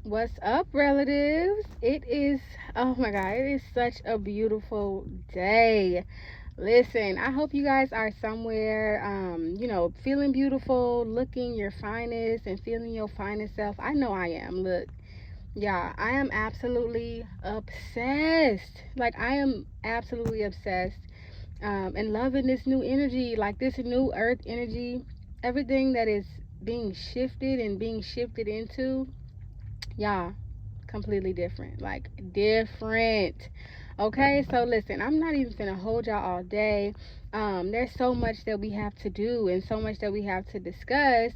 What's up, relatives? It is, oh my God, it is such a beautiful day. Listen, I hope you guys are somewhere, feeling beautiful, looking your finest, and feeling your finest self. I know I am. Look, yeah, I am absolutely obsessed. Like, I am absolutely obsessed and loving this new energy, like this new earth energy, everything that is being shifted and being shifted into. Yeah, completely different. Like different. Okay, so listen, I'm not even gonna hold y'all all day. There's so much that we have to do and so much that we have to discuss.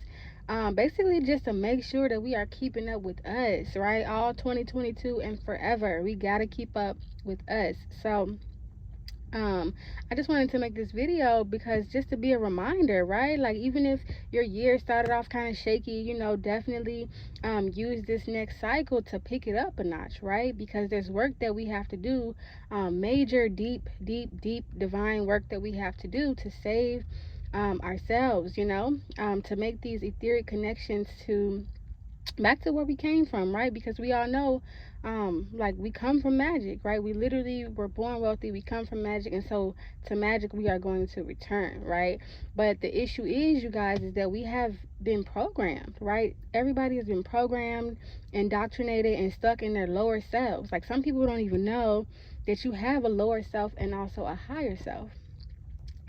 Basically just to make sure that we are keeping up with us, right? All 2022 and forever. We gotta keep up with us. So um I just wanted to make this video because just to be a reminder, right? Like, even if your year started off kind of shaky, definitely use this next cycle to pick it up a notch, right? Because there's work that we have to do, major, deep divine work that we have to do to save ourselves, to make these etheric connections to back to where we came from, right? Because we all know, like, we come from magic, right? We literally were born wealthy. We come from magic, and so to magic we are going to return, right? But the issue is, you guys, is that we have been programmed, right? Everybody has been programmed, indoctrinated, and stuck in their lower selves. Like, some people don't even know that you have a lower self and also a higher self.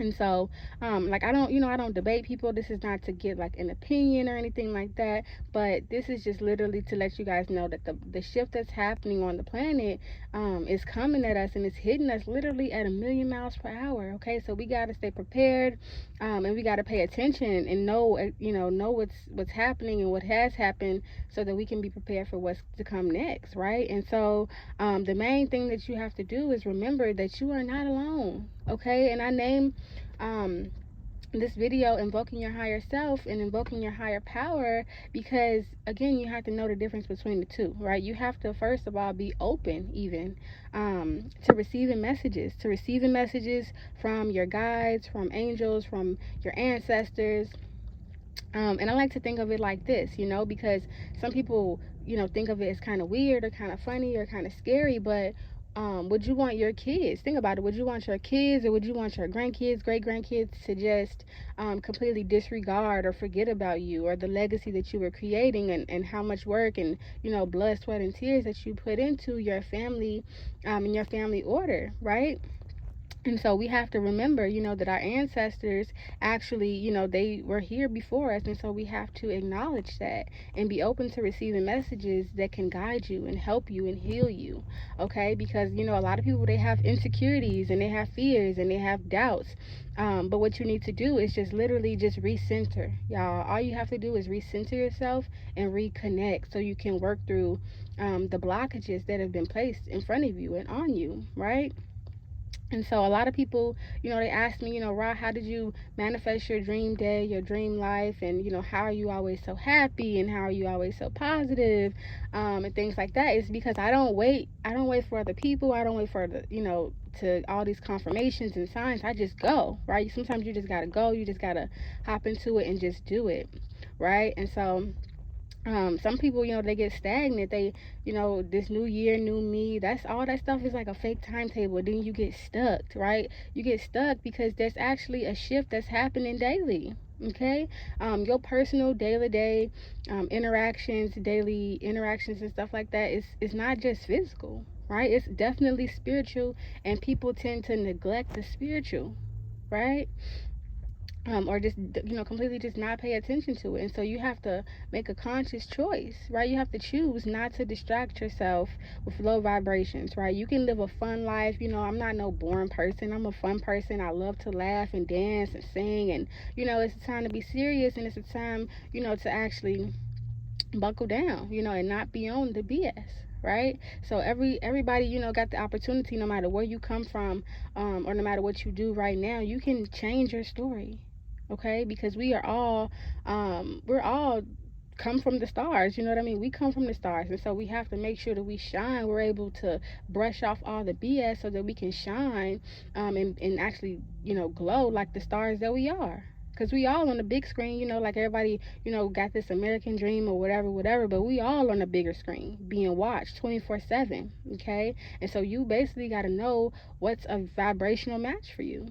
And so, like, I don't debate people. This is not to get like an opinion or anything like that, but this is just literally to let you guys know that the shift that's happening on the planet is coming at us, and it's hitting us literally at 1,000,000 miles per hour. Okay, so we got to stay prepared, and we got to pay attention and know, know what's happening and what has happened, so that we can be prepared for what's to come next, right? And so, the main thing that you have to do is remember that you are not alone. Okay, and I name um, this video invoking your higher self and invoking your higher power, because again, you have to know the difference between the two, right? You have to first of all be open, even to receiving messages from your guides, from angels, from your ancestors. And I like to think of it like this, because some people, think of it as kind of weird or kind of funny or kind of scary, but would you want your kids, think about it, would you want your kids or would you want your grandkids, great grandkids, to just completely disregard or forget about you or the legacy that you were creating, and how much work and, blood, sweat, and tears that you put into your family, and your family order, right? And so we have to remember, that our ancestors actually, they were here before us. And so we have to acknowledge that and be open to receiving messages that can guide you and help you and heal you. Okay? Because, a lot of people, they have insecurities and they have fears and they have doubts. But what you need to do is just literally just recenter. Y'all, all you have to do is recenter yourself and reconnect so you can work through the blockages that have been placed in front of you and on you, right? And so a lot of people, they ask me, Ra, how did you manifest your dream day, your dream life? And, how are you always so happy and how are you always so positive? And things like that. It's because I don't wait. I don't wait for other people. I don't wait for the, to all these confirmations and signs. I just go, right? Sometimes you just got to go. You just got to hop into it and just do it, right? And so some people, they get stagnant. They, this new year, new me, that's all, that stuff is like a fake timetable. Then you get stuck, right? You get stuck because there's actually a shift that's happening daily. Okay, your personal day-to-day interactions, daily interactions and stuff like that is not just physical, right? It's definitely spiritual, and people tend to neglect the spiritual, right? Or just, completely just not pay attention to it. And so you have to make a conscious choice, right? You have to choose not to distract yourself with low vibrations, right? You can live a fun life. I'm not no boring person. I'm a fun person. I love to laugh and dance and sing, and it's a time to be serious, and it's a time, to actually buckle down, and not be on the BS, right? So everybody, got the opportunity, no matter where you come from, or no matter what you do right now, you can change your story. Okay, because we're all come from the stars, you know what I mean? We come from the stars, and so we have to make sure that we shine. We're able to brush off all the BS so that we can shine, and actually, glow like the stars that we are. because we all on the big screen, like everybody, got this American dream or whatever, but we all on the bigger screen being watched 24/7, okay? And so you basically got to know what's a vibrational match for you,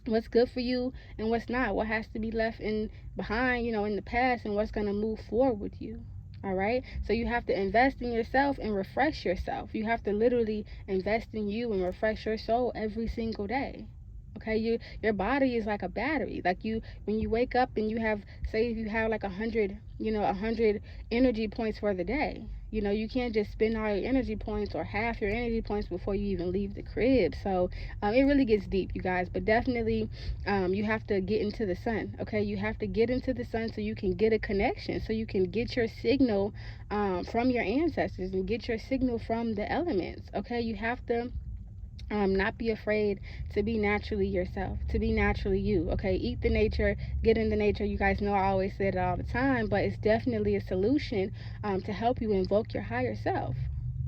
what's good for you and what's not, what has to be left in behind, in the past, and what's going to move forward with you. All right, so you have to invest in yourself and refresh yourself. You have to literally invest in you and refresh your soul every single day. Okay, your body is like a battery. Like, when you wake up and you have, say if you have like 100 energy points for the day, you can't just spend all your energy points or half your energy points before you even leave the crib. So it really gets deep, you guys. But definitely, you have to get into the sun. Okay, you have to get into the sun so you can get a connection, so you can get your signal from your ancestors and get your signal from the elements. Okay, you have to not be afraid to be naturally yourself, to be naturally you. Okay, eat the nature, get in the nature. You guys know I always say it all the time, but it's definitely a solution to help you invoke your higher self,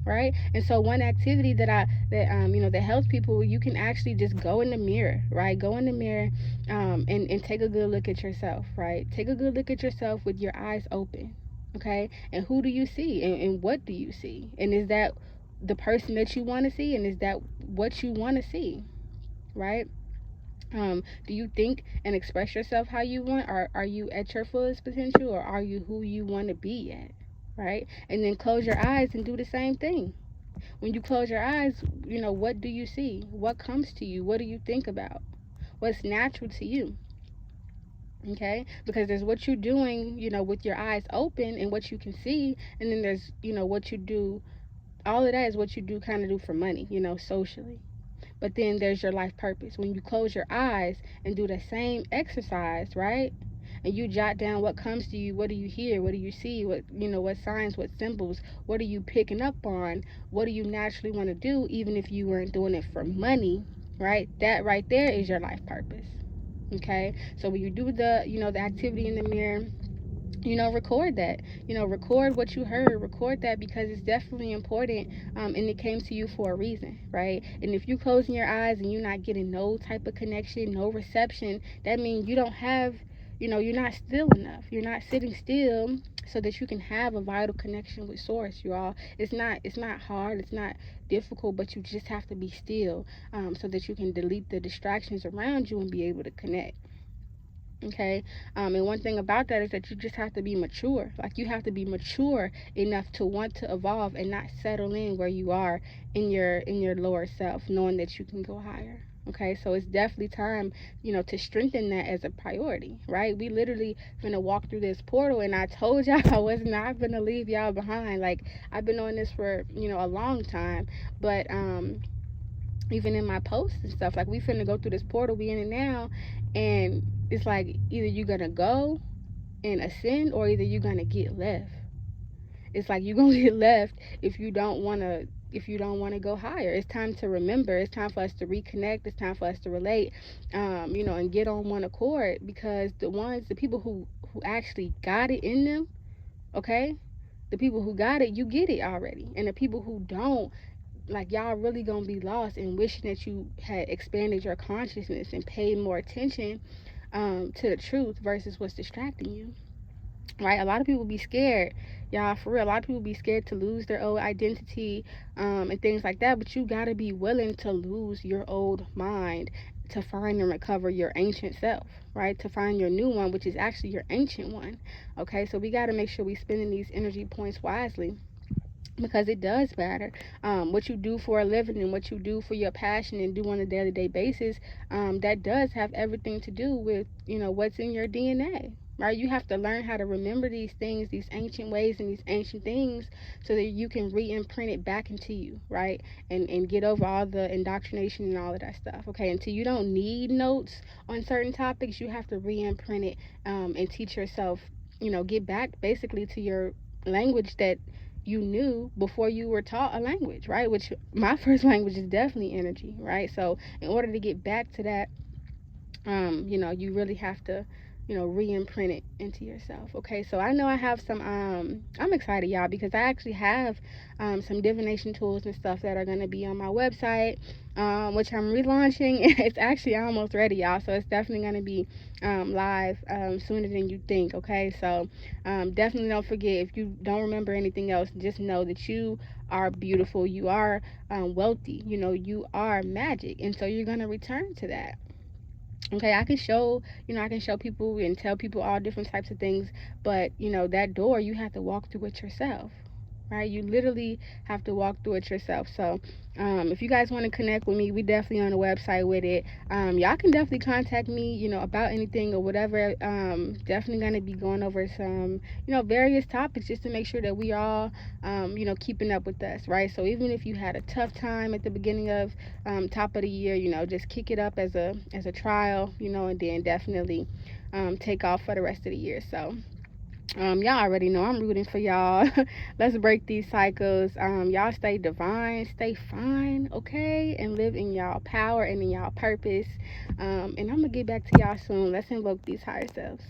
right? And so one activity that helps people, you can actually just go in the mirror, right? Go in the mirror and take a good look at yourself, right? Take a good look at yourself with your eyes open. Okay, and who do you see, and what do you see, and is that the person that you want to see, and is that what you want to see, right? Do you think and express yourself how you want? Or are you at your fullest potential, or are you who you want to be at, right? And then close your eyes and do the same thing. When you close your eyes, what do you see? What comes to you? What do you think about? What's natural to you? Okay, because there's what you're doing, with your eyes open and what you can see, and then there's, what you do. All of that is what you do, kind of do for money, socially. But then there's your life purpose. When you close your eyes and do the same exercise, right? And you jot down what comes to you, what do you hear, what do you see, what signs, what symbols, what are you picking up on, what do you naturally want to do, even if you weren't doing it for money, right? That right there is your life purpose. Okay, so when you do the activity in the mirror, record that. Record what you heard. Record that, because it's definitely important, and it came to you for a reason, right? And if you closing your eyes and you're not getting no type of connection, no reception, that means you don't have, you're not still enough. You're not sitting still so that you can have a vital connection with source, you all. It's not hard. It's not difficult, but you just have to be still, so that you can delete the distractions around you and be able to connect. Okay, and one thing about that is that you just have to be mature. Like, you have to be mature enough to want to evolve and not settle in where you are in your lower self, knowing that you can go higher. Okay, so it's definitely time, to strengthen that as a priority, right? We literally gonna walk through this portal, and I told y'all I was not gonna leave y'all behind. Like, I've been on this for a long time, but even in my posts and stuff, like, we finna go through this portal, we in it now, and it's like, either you're gonna go and ascend, or either you're gonna get left. It's like you're gonna get left if you don't wanna go higher. It's time to remember. It's time for us to reconnect. It's time for us to relate, and get on one accord, because the people who actually got it in them, okay, the people who got it, you get it already, and the people who don't, like, y'all really gonna be lost and wishing that you had expanded your consciousness and paid more attention to the truth versus what's distracting you, right? A lot of people be scared, y'all, for real. A lot of people be scared to lose their old identity, and things like that, but you gotta be willing to lose your old mind to find and recover your ancient self, right? To find your new one, which is actually your ancient one. Okay, so we gotta make sure we spending these energy points wisely, because it does matter. What you do for a living and what you do for your passion and do on a day-to-day basis, that does have everything to do with what's in your DNA, right? You have to learn how to remember these things, these ancient ways and these ancient things, so that you can re-imprint it back into you, right? And get over all the indoctrination and all of that stuff. Okay, until you don't need notes on certain topics, you have to re-imprint it, and teach yourself, get back basically to your language that you knew before you were taught a language, right? Which my first language is definitely energy, right? So in order to get back to that, you really have to, re-imprint it into yourself. Okay, so I know I have some I'm excited, y'all, because I actually have some divination tools and stuff that are going to be on my website, which I'm relaunching. It's actually almost ready, y'all, so it's definitely going to be live sooner than you think. Okay, so definitely don't forget, if you don't remember anything else, just know that you are beautiful, you are wealthy, you are magic, and so you're going to return to that. Okay, I can show people and tell people all different types of things, but that door, you have to walk through it yourself, right? You literally have to walk through it yourself. So if you guys want to connect with me, we definitely on the website with it. Y'all can definitely contact me, about anything or whatever. Definitely going to be going over some, various topics, just to make sure that we all, keeping up with us, right? So even if you had a tough time at the beginning of top of the year, just kick it up as a trial, and then definitely take off for the rest of the year. So y'all already know I'm rooting for y'all. Let's break these cycles. Y'all stay divine, stay fine, okay? And live in y'all power and in y'all purpose. And I'm gonna get back to y'all soon. Let's invoke these higher selves.